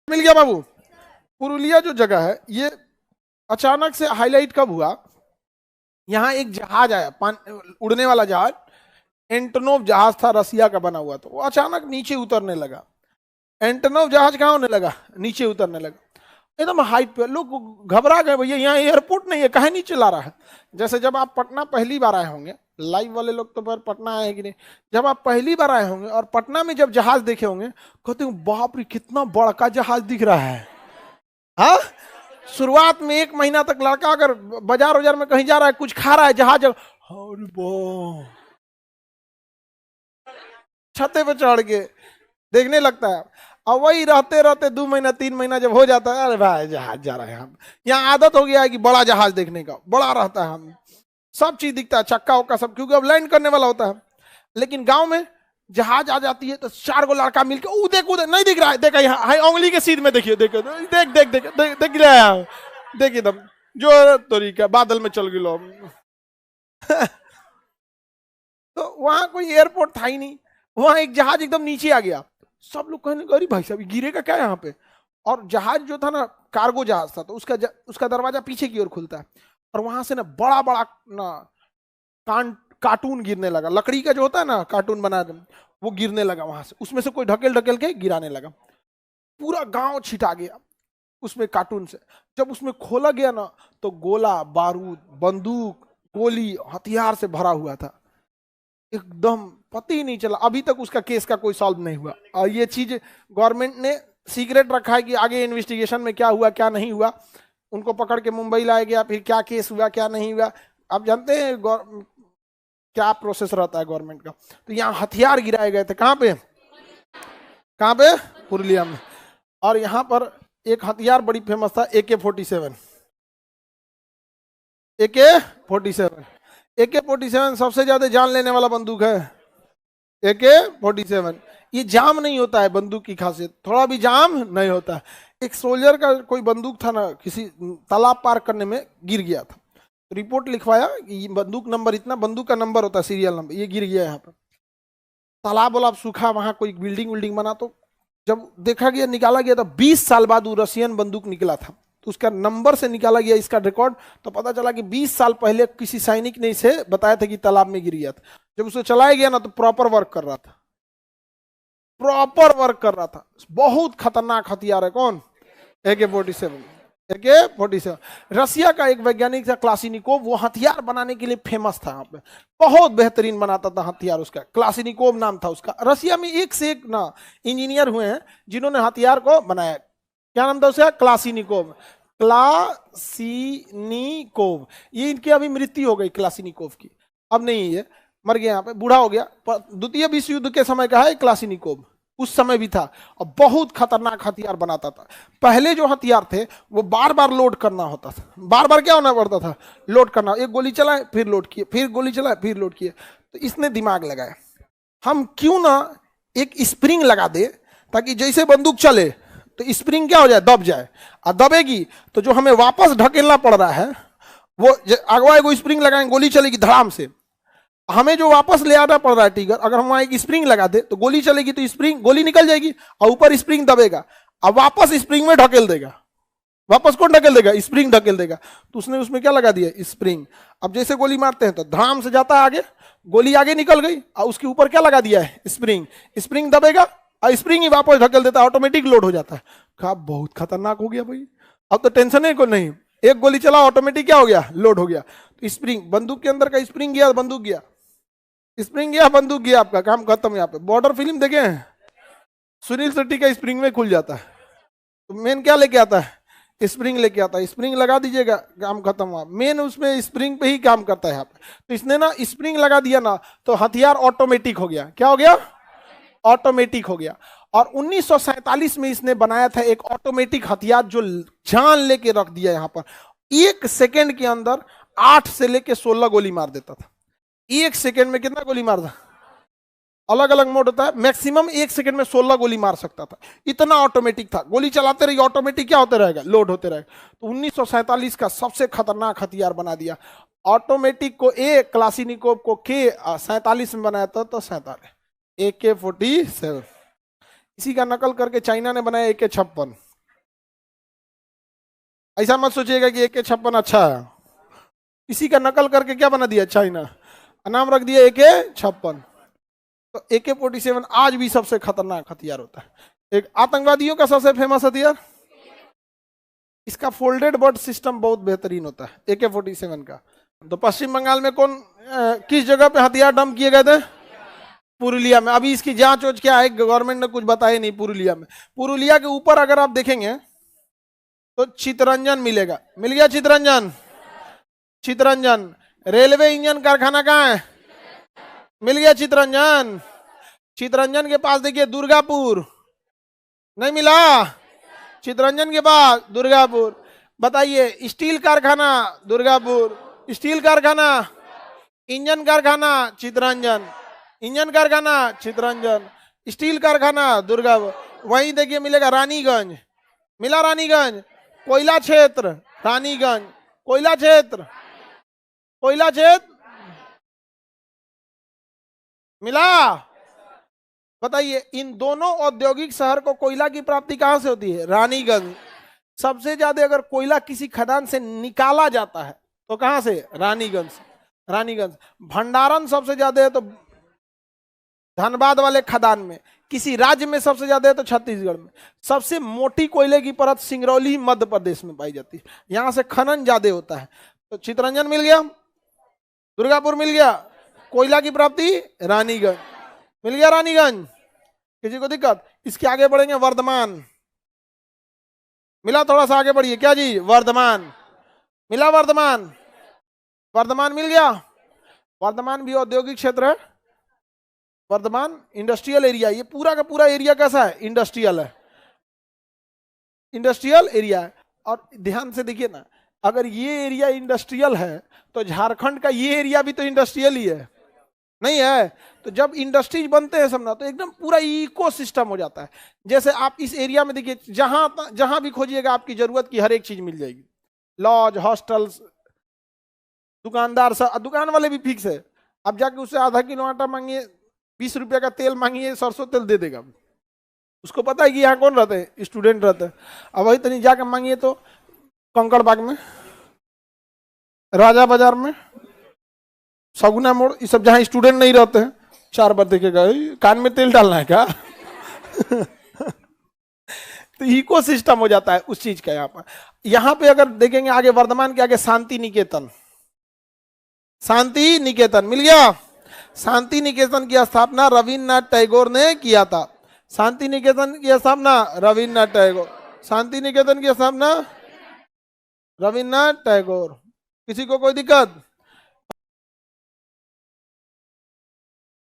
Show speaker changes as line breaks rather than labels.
मिल गया बाबू। पुरुलिया जो जगह है ये अचानक से हाईलाइट कब हुआ, यहाँ एक जहाज आया, उड़ने वाला जहाज, एंटोनोव जहाज था, रसिया का बना हुआ, तो वो अचानक नीचे उतरने लगा। एंटोनोव जहाज कहाँ होने लगा, नीचे उतरने लगा, एकदम हाइट पे। लोग घबरा गए, भैया यहाँ एयरपोर्ट नहीं है, कहाँ नीचे ला रहा है। जैसे जब आप पटना पहली बार आए होंगे, लाइव वाले लोग तो पर पटना आए कि नहीं, जब आप पहली बार आए होंगे और पटना में जब जहाज देखे होंगे, कहते हो बाप रे कितना बड़का जहाज दिख रहा है। हाँ, शुरुआत में 1 महीना तक लड़का अगर बाजार बाजार में कहीं जा रहा है, कुछ खा रहा है, जहाज छते पे चढ़ के देखने लगता है। और वही रहते रहते 2 महीना 3 महीना जब हो जाता है, अरे भाई जहाज जा रहा है, हम यहाँ आदत हो गया है कि बड़ा जहाज देखने का, बड़ा रहता है, हम सब चीज दिखता है, चक्का उक्का सब, क्योंकि अब लैंड करने वाला होता है। लेकिन गांव में जहाज आ जाती है तो 4 गो लड़का मिलकर देख नहीं दिख रहा है, देखा यहाँ उंगली के सीध में देखिए, देख देख देख देख देख देख रहा है, देख एकदम जो तरीका बादल में चल गिलो। तो वहां कोई एयरपोर्ट था ही नहीं, वहां एक जहाज एकदम नीचे आ गया। सब लोग कहने अरे भाई साहब गिरेगा क्या यहाँ पे। और जहाज जो था ना, कार्गो जहाज था, तो उसका दरवाजा पीछे की ओर खुलता है, और वहां से ना बड़ा बड़ा ना कार्टून गिरने लगा, लकड़ी का जो होता है ना कार्टून बना, वो गिरने लगा वहां से, उसमें से कोई ढकेल ढकेल के गिराने लगा। पूरा गांव छिटा गया उसमें कार्टून से। जब उसमें खोला गया ना, तो गोला बारूद, बंदूक, गोली, हथियार से भरा हुआ था। एकदम पता ही नहीं चला, अभी तक उसका केस का कोई सॉल्व नहीं हुआ। और ये चीज गवर्नमेंट ने सीक्रेट रखा है कि आगे इन्वेस्टिगेशन में क्या हुआ क्या नहीं हुआ। उनको पकड़ के मुंबई लाया गया, फिर क्या केस हुआ क्या नहीं हुआ, आप जानते हैं क्या प्रोसेस रहता है गवर्नमेंट का। तो यहाँ हथियार गिराए गए थे, कहाँ पे, कहाँ पे, पुरुलिया में। और यहाँ पर एक हथियार बड़ी फेमस था, AK-47। AK-47 AK-47 सबसे ज्यादा जान लेने वाला बंदूक है। AK-47 ये जाम नहीं होता है, बंदूक की खासियत, थोड़ा भी जाम नहीं होता है। एक सोल्जर का कोई बंदूक था ना, किसी तालाब पार करने में गिर गया था, रिपोर्ट लिखवाया कि बंदूक नंबर इतना, बंदूक का नंबर होता है सीरियल नंबर, ये गिर गया यहाँ पर। तालाब वाला सूखा, वहां कोई बिल्डिंग विल्डिंग बना, तो जब देखा गया निकाला गया तो 20 साल बाद वो रशियन बंदूक निकला था, तो उसका नंबर से निकाला गया इसका रिकॉर्ड, तो पता चला कि 20 साल पहले किसी सैनिक ने इसे बताया था कि तालाब में गिर गया था। जब उसे चलाया गया ना, तो प्रॉपर वर्क कर रहा था, प्रॉपर वर्क कर रहा था। बहुत खतरनाक हथियार है, कौन, AK-47। AK-47 रसिया का एक वैज्ञानिक था क्लासिनिकोव, वो हथियार बनाने के लिए फेमस था, यहाँ पे बहुत बेहतरीन बनाता था हथियार, उसका क्लासिनिकोव नाम था उसका। रसिया में एक से एक ना इंजीनियर हुए हैं जिन्होंने हथियार को बनाया। क्या नाम था उसका, क्लासिनिकोव, क्लासिनिकोव। ये इनकी अभी मृत्यु हो गई क्लासिनिकोव की, अब नहीं, ये मर गया, यहाँ पे बूढ़ा हो गया। द्वितीय विश्व युद्ध के समय का है क्लासिनिकोव, उस समय भी था, और बहुत खतरनाक हथियार बनाता था। पहले जो हथियार थे वो बार बार लोड करना होता था, बार बार क्या होना पड़ता था, लोड करना, एक गोली चलाए फिर लोड किए, फिर गोली चलाए फिर लोड किए। तो इसने दिमाग लगाया, हम क्यों ना एक स्प्रिंग लगा दे, ताकि जैसे बंदूक चले तो स्प्रिंग क्या हो जाए, दब जाए, और दबेगी तो जो हमें वापस ढकेलना पड़ रहा है, वो अगवा एगो स्प्रिंग लगाएंगे, गोली चलेगी धड़ाम से, हमें जो वापस ले आना पड़ रहा है टिगर, अगर हम वहां एक स्प्रिंग लगा दे तो गोली चलेगी, तो स्प्रिंग, गोली निकल जाएगी, और ऊपर स्प्रिंग दबेगा, अब वापस स्प्रिंग में ढकेल देगा, वापस कौन ढकेल देगा, स्प्रिंग ढकेल देगा। तो उसने उसमें क्या लगा दिया, स्प्रिंग। अब जैसे गोली मारते हैं तो धड़ाम से जाता है आगे, गोली आगे निकल गई, और उसके ऊपर क्या लगा दिया है, स्प्रिंग, स्प्रिंग दबेगा और स्प्रिंग ही वापस ढकेल देता है, ऑटोमेटिक लोड हो जाता है। कहा बहुत खतरनाक हो गया भाई, अब तो टेंशन है को नहीं, एक गोली चला ऑटोमेटिक क्या हो गया, लोड हो गया। तो स्प्रिंग, बंदूक के अंदर का स्प्रिंग गया, बंदूक गया, स्प्रिंग गया बंदूक गया, आपका काम खत्म। यहाँ पे बॉर्डर फिल्म देखे हैं, सुनील शेट्टी का स्प्रिंग में खुल जाता है, तो मेन क्या लेके आता है, स्प्रिंग लेके आता है, स्प्रिंग लगा दीजिएगा, काम खत्म हुआ। मेन उसमें स्प्रिंग पे ही काम करता है यहाँ पे। तो इसने ना स्प्रिंग लगा दिया ना, तो हथियार ऑटोमेटिक हो गया, क्या हो गया, ऑटोमेटिक हो गया। और 1947 में इसने बनाया था एक ऑटोमेटिक हथियार, जो जान लेके रख दिया यहाँ पर। 1 सेकेंड के अंदर 8 से लेके 16 गोली मार देता था। 1 सेकेंड में कितना गोली मारता, अलग अलग मोड होता है, मैक्सिमम 1 सेकेंड में 16 गोली मार सकता था, इतना ऑटोमेटिक था। गोली चलाते रहिए, ऑटोमेटिक क्या होते रहेगा, लोड होते रहेगा। तो 1947 का सबसे खतरनाक हथियार बना दिया। ऑटोमेटिक को क्लासिनिकोव को K-47 में बनाया था, तो 47 AK-47। इसी का नकल करके चाइना ने बनाया AK-56। ऐसा मत सोचिएगा कि AK-56 अच्छा है, इसी का नकल करके क्या बना दिया चाइना, नाम रख दिया AK-56। तो AK-47 आज भी सबसे खतरनाक हथियार होता है। एक आतंकवादियों का सबसे फेमस हथियार, इसका फोल्डेड बट सिस्टम बहुत बेहतरीन होता है AK-47 का। तो पश्चिम बंगाल में किस जगह पे हथियार डंप किए गए थे? पुरुलिया में। अभी इसकी जांच वोच क्या है, गवर्नमेंट ने कुछ बताया नहीं। पुरुलिया में, पुरुलिया के ऊपर अगर आप देखेंगे तो चितरंजन मिलेगा, मिल गया चितरंजन। चितरंजन रेलवे इंजन कारखाना कहाँ है? मिल गया चितरंजन। चितरंजन के पास देखिए दुर्गापुर, नहीं मिला? चितरंजन के पास दुर्गापुर। बताइए स्टील कारखाना दुर्गापुर, स्टील कारखाना, इंजन कारखाना चितरंजन, इंजन कारखाना चितरंजन, स्टील कारखाना दुर्गापुर। वहीं देखिए मिलेगा रानीगंज, मिला रानीगंज। कोयला क्षेत्र रानीगंज, कोयला क्षेत्र, कोयला क्षेत्र मिला। बताइए इन दोनों औद्योगिक शहर को कोयला की प्राप्ति कहां से होती है? रानीगंज। सबसे ज्यादा अगर कोयला किसी खदान से निकाला जाता है तो कहां से? रानीगंज। रानीगंज। भंडारण सबसे ज्यादा है तो धनबाद वाले खदान में। किसी राज्य में सबसे ज्यादा है तो छत्तीसगढ़ में। सबसे मोटी कोयले की परत सिंगरौली मध्य प्रदेश में पाई जाती है, यहां से खनन ज्यादा होता है। तो चितरंजन मिल गया, दुर्गापुर मिल गया, कोयला की प्राप्ति रानीगंज मिल गया, रानीगंज। किसी को दिक्कत? इसके आगे बढ़ेंगे वर्धमान, मिला? थोड़ा सा आगे बढ़िए, क्या जी? वर्धमान मिला, वर्धमान, वर्धमान मिल गया। वर्धमान भी औद्योगिक क्षेत्र है। वर्धमान इंडस्ट्रियल एरिया, ये पूरा का पूरा एरिया कैसा है? इंडस्ट्रियल है, इंडस्ट्रियल एरिया है। और ध्यान से देखिए ना, अगर ये एरिया इंडस्ट्रियल है तो झारखंड का ये एरिया भी तो इंडस्ट्रियल ही है, नहीं है? तो जब इंडस्ट्रीज बनते हैं समझना, तो एकदम पूरा इकोसिस्टम हो जाता है। जैसे आप इस एरिया में देखिए, जहां जहां भी खोजिएगा आपकी जरूरत की हर एक चीज मिल जाएगी। लॉज, हॉस्टल्स, दुकानदार, दुकान वाले भी फिक्स है। अब जाके उससे आधा किलो आटा मांगिए, 20 रुपए का तेल मांगिए, सरसों तेल दे देगा। उसको पता है कि यहाँ कौन रहते हैं? स्टूडेंट रहते हैं। अब वही तनी जाके मांगिए तो कंकड़ बाग में, राजा बाजार में, सगुना मोड़, ये सब जहां स्टूडेंट नहीं रहते हैं, 4 बार देखेगा कान में तेल डालना है क्या? तो इको सिस्टम हो जाता है उस चीज का। यहाँ पे अगर देखेंगे आगे, वर्धमान के आगे शांति निकेतन, शांति निकेतन मिल गया। शांति निकेतन की स्थापना रविन्द्रनाथ टैगोर ने किया था। शांति निकेतन की स्थापना रविन्द्रनाथ टैगोर, शांति निकेतन की स्थापना रविन्द्रनाथ टैगोर। किसी को कोई दिक्कत?